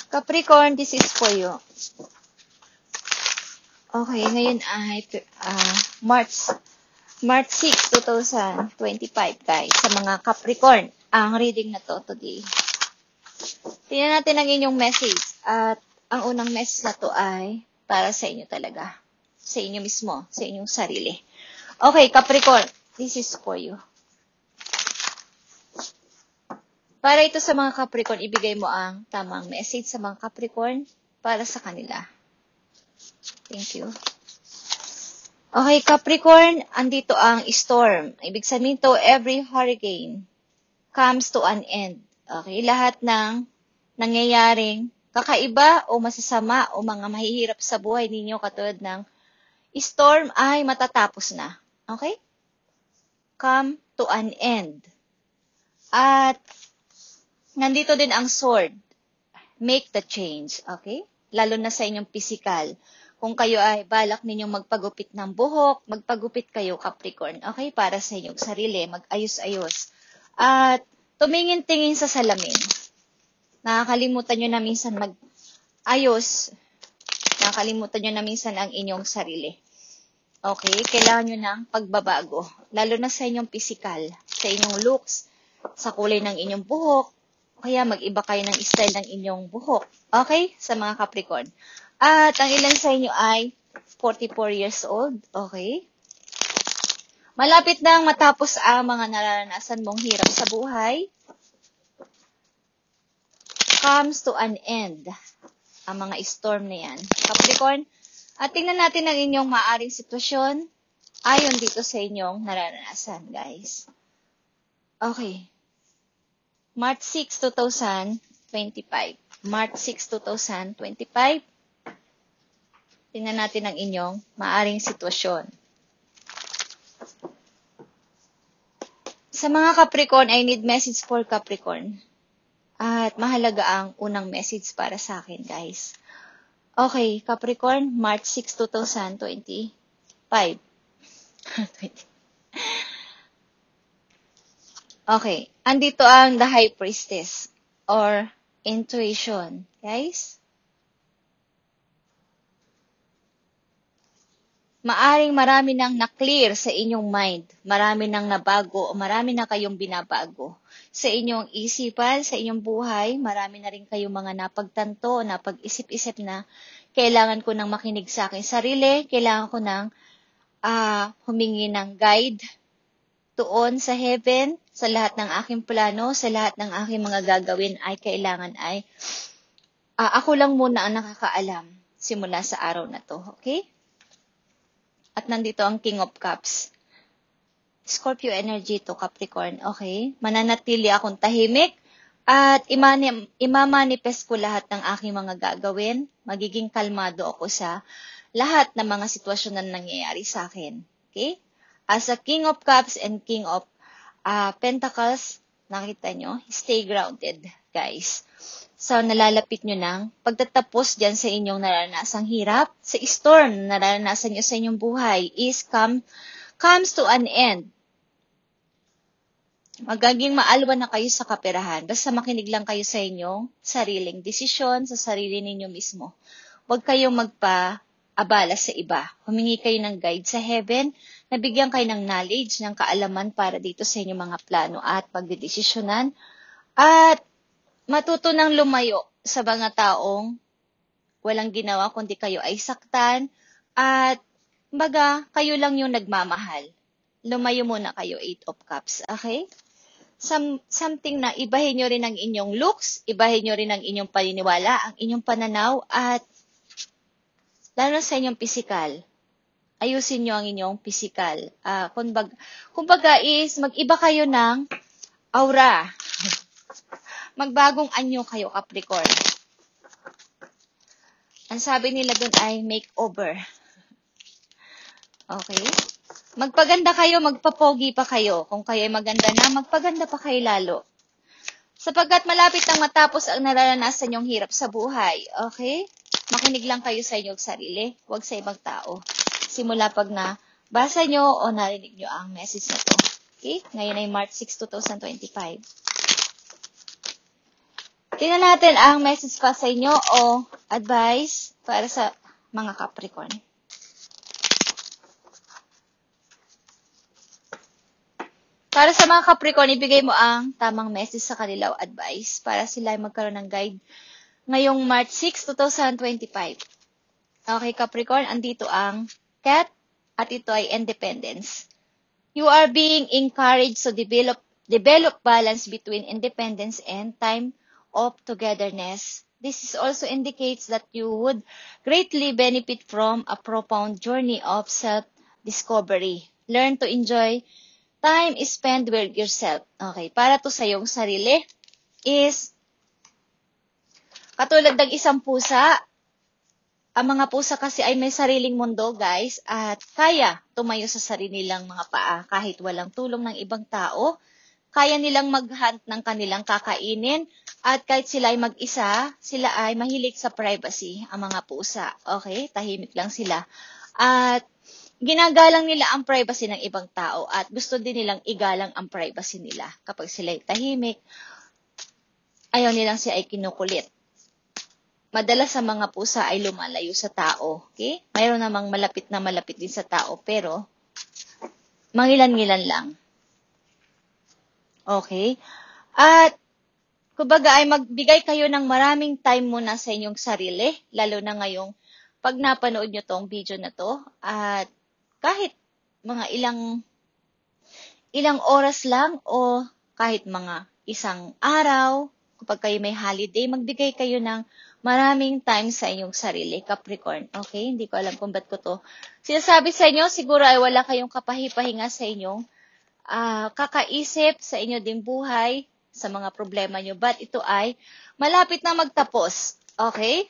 Capricorn, this is for you. Okay, ngayon ay March 6, 2025, guys. Sa mga Capricorn, ang reading na to today. Tingnan natin ang inyong message. At ang unang message na to ay para sa inyo talaga. Sa inyo mismo, sa inyong sarili. Okay, Capricorn, this is for you. Para ito sa mga Capricorn, ibigay mo ang tamang message sa mga Capricorn para sa kanila. Thank you. Okay, Capricorn, andito ang storm. Ibig sabihin to, every hurricane comes to an end. Okay, lahat ng nangyayaring kakaiba o masasama o mga mahihirap sa buhay ninyo katulad ng storm ay matatapos na. Okay? Come to an end. At nandito din ang sword. Make the change. Okay? Lalo na sa inyong physical. Kung kayo ay balak ninyong magpagupit ng buhok, magpagupit kayo, Capricorn. Okay? Para sa inyong sarili. Mag-ayos-ayos. At tumingin-tingin sa salamin. Nakakalimutan nyo na minsan mag-ayos. Nakakalimutan nyo na minsan ang inyong sarili. Okay? Kailangan nyo ng pagbabago. Lalo na sa inyong physical. Sa inyong looks. Sa kulay ng inyong buhok. Kaya mag-iba kayo ng style ng inyong buhok. Okay? Sa mga Capricorn. At ang ilan sa inyo ay 44 years old. Okay? Malapit nang matapos ang mga nararanasan mong hirap sa buhay. Comes to an end. Ang mga storm na yan. Capricorn. At tingnan natin ang inyong maaring sitwasyon ayon dito sa inyong nararanasan, guys. Okay. March 6, 2025. March 6, 2025. Tingnan natin ang inyong maaring sitwasyon. Sa mga Capricorn, I need message for Capricorn. At mahalaga ang unang message para sa akin, guys. Okay, Capricorn, March 6, 2025. Okay, andito ang the High Priestess or intuition, guys. Maaring marami nang na-clear sa inyong mind, marami nang nabago o marami na kayong binabago. Sa inyong isipan, sa inyong buhay, marami na rin kayong mga napagtanto, napag-isip-isip na kailangan ko nang makinig sa aking sarili, kailangan ko nang humingi ng guide doon sa heaven, sa lahat ng aking plano, sa lahat ng aking mga gagawin ay kailangan ay ako lang muna ang nakakaalam simula sa araw na to, okay? At nandito ang King of Cups. Scorpio energy to, Capricorn. Okay? Mananatili akong tahimik at imamanifest ko lahat ng aking mga gagawin. Magiging kalmado ako sa lahat ng mga sitwasyon na nangyayari sa akin. Okay? As a King of Cups and King of Pentacles, nakita nyo, stay grounded, guys. So, nalalapit nyo ng pagtatapos dyan sa inyong naranasang hirap, sa storm na naranasan nyo sa inyong buhay is comes to an end. Magiging maalwan na kayo sa kaperahan. Basta makinig lang kayo sa inyong sariling desisyon, sa sarili ninyo mismo. Huwag kayong magpa-abala sa iba. Humingi kayo ng guide sa heaven, nabigyan kayo ng knowledge, ng kaalaman para dito sa inyong mga plano at pagdedesisyonan. At matuto ng lumayo sa mga taong walang ginawa kundi kayo ay saktan at baga kayo lang yung nagmamahal. Lumayo muna kayo, 8 of Cups. Okay? Something na ibahin nyo rin ang inyong looks, ibahin nyo rin ang inyong paniniwala, ang inyong pananaw at lalo sa inyong physical. Ayusin nyo ang inyong physical. Kumbaga is mag-iba kayo ng aura. Magbagong anyo kayo, Capricorn. Ang sabi nila dun ay makeover. Okay? Magpaganda kayo, magpapogi pa kayo. Kung kayo ay maganda na, magpaganda pa kayo lalo. Sapagkat malapit ang matapos ang nararanasan nyong hirap sa buhay. Okay? Makinig lang kayo sa inyong sarili, huwag sa ibang tao. Simula pag nabasa nyo o narinig nyo ang message na to. Okay? Ngayon ay March 6, 2025. Tingnan natin ang message pa sa inyo o advice para sa mga Capricorn. Para sa mga Capricorn, ibigay mo ang tamang message sa kanila o advice para sila ay magkaroon ng guide ngayong March 6, 2025. Okay, Capricorn, andito ang Cat at ito ay independence. You are being encouraged to develop balance between independence and time of togetherness. This also indicates that you would greatly benefit from a profound journey of self-discovery. Learn to enjoy time spent with yourself. Okay, para to sa iyong sarili is katulad ng isang pusa. Ang mga pusa kasi ay may sariling mundo, guys, at kaya tumayo sa sarili nilang mga paa kahit walang tulong ng ibang tao. Kaya nilang mag-hunt ng kanilang kakainin at kahit sila ay mag-isa, sila ay mahilig sa privacy, ang mga pusa. Okay? Tahimik lang sila. At ginagalang nila ang privacy ng ibang tao at gusto din nilang igalang ang privacy nila. Kapag sila ay tahimik, ayaw nilang siya ay kinukulit. Madalas sa mga pusa ay lumalayo sa tao. Okay? Mayroon namang malapit din sa tao, pero mangilan-ngilan lang. Okay? At kumbaga ay magbigay kayo ng maraming time muna sa inyong sarili, lalo na ngayong pag napanood nyo tong video na to. At kahit mga ilang oras lang o kahit mga isang araw, kapag kayo may holiday, magbigay kayo ng maraming time sa inyong sarili, Capricorn. Okay? Hindi ko alam kung ba't ko to sinasabi sa inyo. Siguro ay wala kayong kapahipahinga sa inyong kakaisip sa inyo ding buhay, sa mga problema nyo. But ito ay malapit na magtapos. Okay?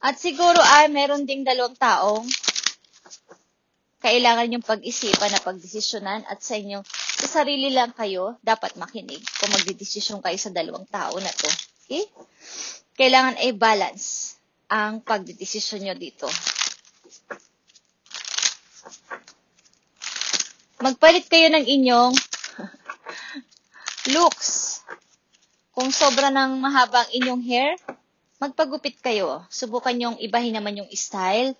At siguro ay meron ding dalawang taong kailangan yung pag-isipan na pagdesisyonan at sa sarili lang kayo dapat makinig kung magdidesisyon kayo sa dalawang tao na to. Okay? Kailangan ay balance ang pagdidesisyon nyo dito. Magpalit kayo ng inyong looks. Kung sobra ng mahaba ang inyong hair, magpagupit kayo. Subukan nyong ibahin naman yung style,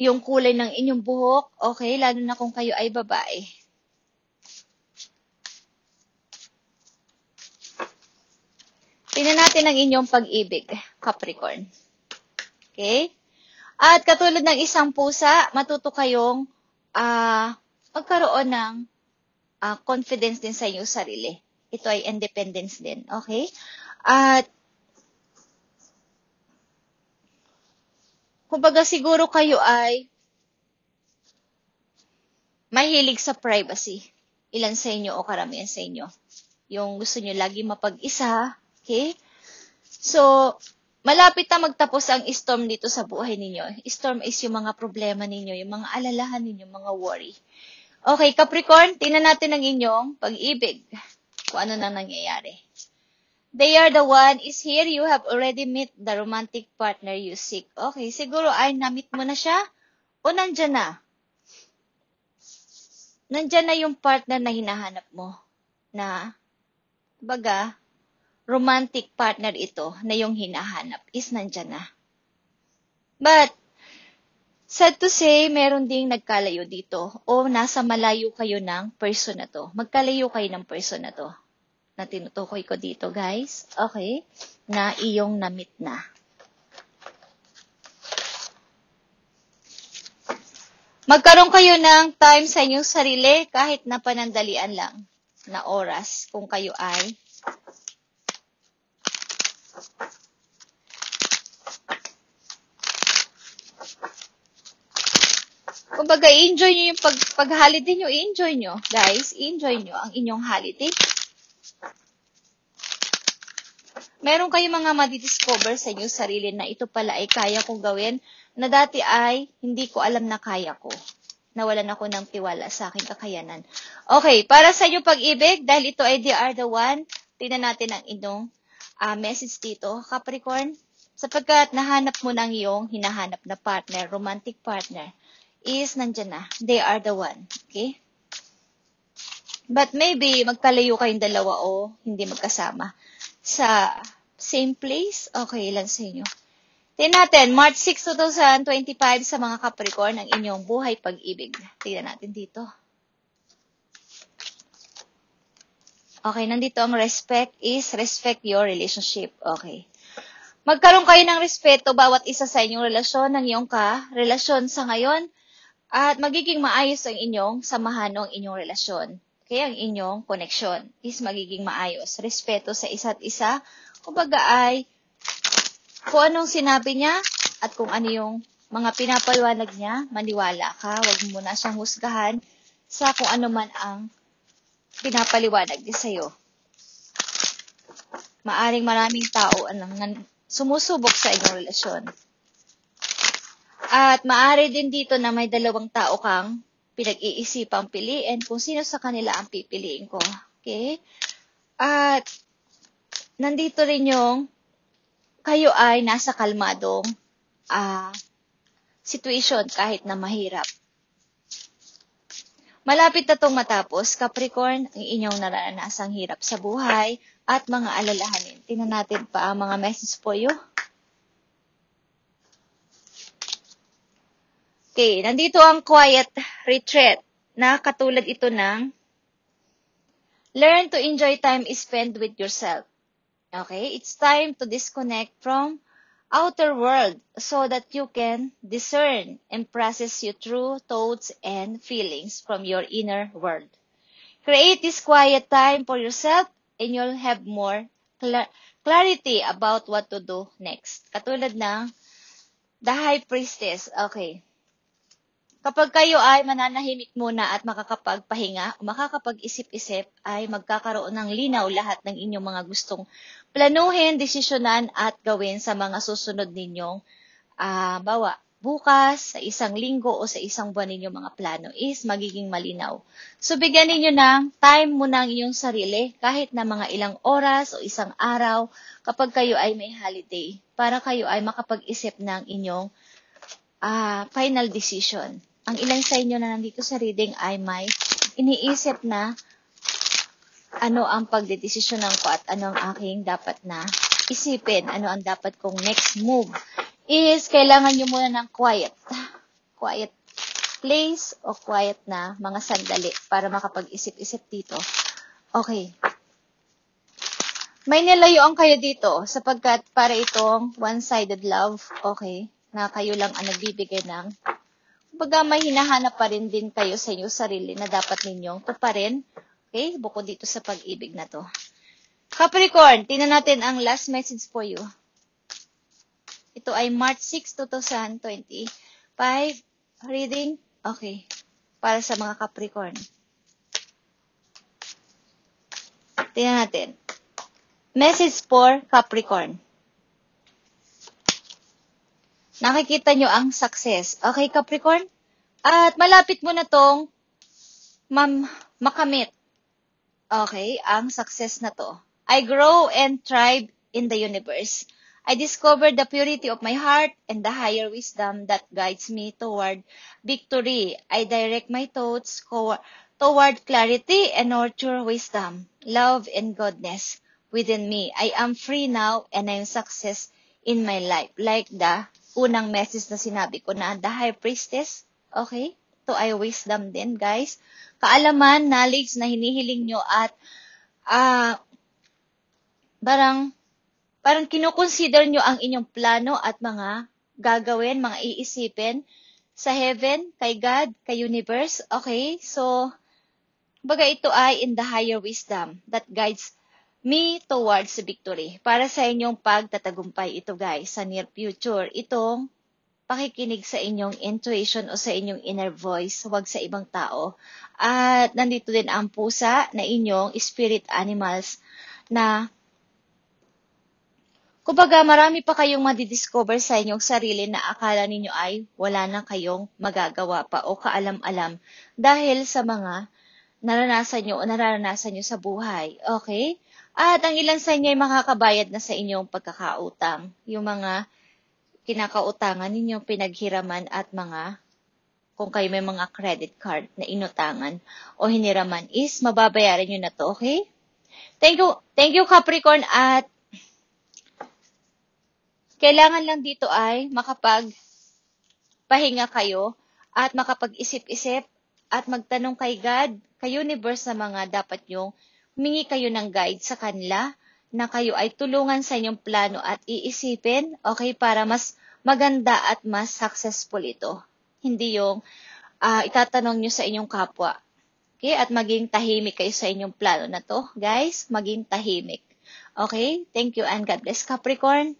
yung kulay ng inyong buhok, okay? Lalo na kung kayo ay babae. Tingnan natin ang inyong pag-ibig, Capricorn. Okay? At katulad ng isang pusa, matuto kayong magkaroon ng confidence din sa inyong sarili. Ito ay independence din. Okay? At kumbaga siguro kayo ay mahilig sa privacy. Ilan sa inyo o karamihan sa inyo. Yung gusto nyo lagi mapag-isa. Okay? So, malapit na magtapos ang storm dito sa buhay ninyo. Storm is yung mga problema ninyo, yung mga alalahan ninyo, mga worry. Okay, Capricorn, tingnan natin ang inyong pag-ibig. Kung ano nang nangyayari. They are the one is here. You have already met the romantic partner you seek. Okay, siguro ay na-meet mo na siya o nandyan na? Nandyan na yung partner na hinahanap mo. Na, baga, romantic partner ito na yung hinahanap is nandyan na. But, sad to say, meron ding nagkalayo dito o nasa malayo kayo ng person na to. Magkalayo kayo ng person na to. Na tinutukoy ko dito, guys. Okay? Na iyong na-meet na. Magkaroon kayo ng time sa inyong sarili kahit na panandalian lang na oras kung kayo ay kumbaga, i-enjoy nyo yung pag-holiday nyo, i-enjoy nyo. Guys, i-enjoy nyo ang inyong holiday. Meron kayong mga madidiscover sa inyong sarili na ito pala ay kaya kong gawin, na dati ay hindi ko alam na kaya ko. Nawalan ako ng tiwala sa aking kakayanan. Okay, para sa inyong pag-ibig, dahil ito ay they are the one, tingnan natin ang inyong message dito, Capricorn. Sapagkat nahanap mo ng iyong hinahanap na partner, romantic partner, is nandyan na. They are the one. Okay? But maybe, magkalayo kayong dalawa o hindi magkasama. sa same place? Okay, ilan sa inyo? Tingnan natin, March 6, 2025 sa mga Capricorn, ang inyong buhay pag-ibig. Tingnan natin dito. Okay, nandito ang respect your relationship. Okay. Magkaroon kayo ng respeto bawat isa sa inyong relasyon, ng iyong relasyon sa ngayon, at magiging maayos ang inyong samahan o ang inyong relasyon. Okay, ang inyong connection is magiging maayos. Respeto sa isa't isa, kumbaga ay kung anong sinabi niya at kung ano yung mga pinapaliwanag niya, maniwala ka, huwag mo na siyang husgahan sa kung ano man ang pinapaliwanag niya sa'yo. Maaring maraming tao sumusubok sa inyong relasyon. At maaari din dito na may dalawang tao kang pinag-iisipang piliin kung sino sa kanila ang pipiliin ko. Okay? At nandito rin yung kayo ay nasa kalmadong situation kahit na mahirap. Malapit na itong matapos, Capricorn, ang inyong naranasang hirap sa buhay at mga alalahanin. Tingnan natin pa ang mga message po you. Okay, nandito ang quiet retreat na katulad ito ng learn to enjoy time spent with yourself. Okay, it's time to disconnect from outer world so that you can discern and process your true thoughts and feelings from your inner world. Create this quiet time for yourself and you'll have more clarity about what to do next. Katulad ng the High Priestess. Okay. Kapag kayo ay mananahimik muna at makakapagpahinga, makakapag-isip-isip, ay magkakaroon ng linaw lahat ng inyong mga gustong planuhin, desisyonan at gawin sa mga susunod ninyong bukas, sa isang linggo o sa isang buwan ninyong mga plano is magiging malinaw. So, bigyan ninyo ng time muna ang inyong sarili, kahit na mga ilang oras o isang araw, kapag kayo ay may holiday, para kayo ay makapag-isip ng inyong final decision. Ang ilan sa inyo na nandito sa reading ay may iniisip na ano ang pagdedesisyonan ko at ano ang aking dapat na isipin, ano ang dapat kong next move is kailangan nyo muna ng quiet place o quiet na mga sandali para makapag-isip-isip dito. Okay. May nilayuan kayo dito sapagkat para itong one-sided love, okay, na kayo lang ang nagbibigay ng baga may hinahanap pa rin din kayo sa inyong sarili na dapat ninyong tuparin. Okay? Bukod dito sa pag-ibig na to. Capricorn, tingnan natin ang last message for you. Ito ay March 6, 2025. Reading. Okay. Para sa mga Capricorn. Tingnan natin. Message for Capricorn. Nakikita nyo ang success. Okay, Capricorn? At malapit mo na tong makamit. Okay, ang success na to. I grow and thrive in the universe. I discover the purity of my heart and the higher wisdom that guides me toward victory. I direct my thoughts toward clarity and nurture wisdom, love and goodness within me. I am free now and I am success in my life. Like the unang message na sinabi ko na the High Priestess. Okay? Ito ay wisdom din, guys. Kaalaman, knowledge na hinihiling nyo at parang kinukonsider nyo ang inyong plano at mga gagawin, mga iisipin sa heaven, kay God, kay universe. Okay? So, baga ito ay in the higher wisdom that guides me towards victory. Para sa inyong pagtatagumpay ito, guys, sa near future. Itong pakikinig sa inyong intuition o sa inyong inner voice, huwag sa ibang tao. At nandito din ang pusa na inyong spirit animals na kumbaga marami pa kayong madidiscover sa inyong sarili na akala ninyo ay wala na kayong magagawa pa o kaalam-alam dahil sa mga naranasan nyo o naranasan nyo sa buhay. Okay? At ang ilan sa inyo ay makakabayad na sa inyong pagkakautang. Yung mga kinakautangan ninyo, pinaghiraman at mga, kung kayo may mga credit card na inutangan o hiniraman is mababayaran nyo na to, okay? Thank you Capricorn at Kailangan lang dito ay makapagpahinga kayo at makapag-isip-isip at magtanong kay God, kay universe na mga dapat yung humingi kayo ng guide sa kanila na kayo ay tulungan sa inyong plano at iisipin, okay, para mas maganda at mas successful ito. Hindi yung itatanong nyo sa inyong kapwa. Okay? At maging tahimik kayo sa inyong plano na to. Guys, maging tahimik. Okay? Thank you and God bless Capricorn.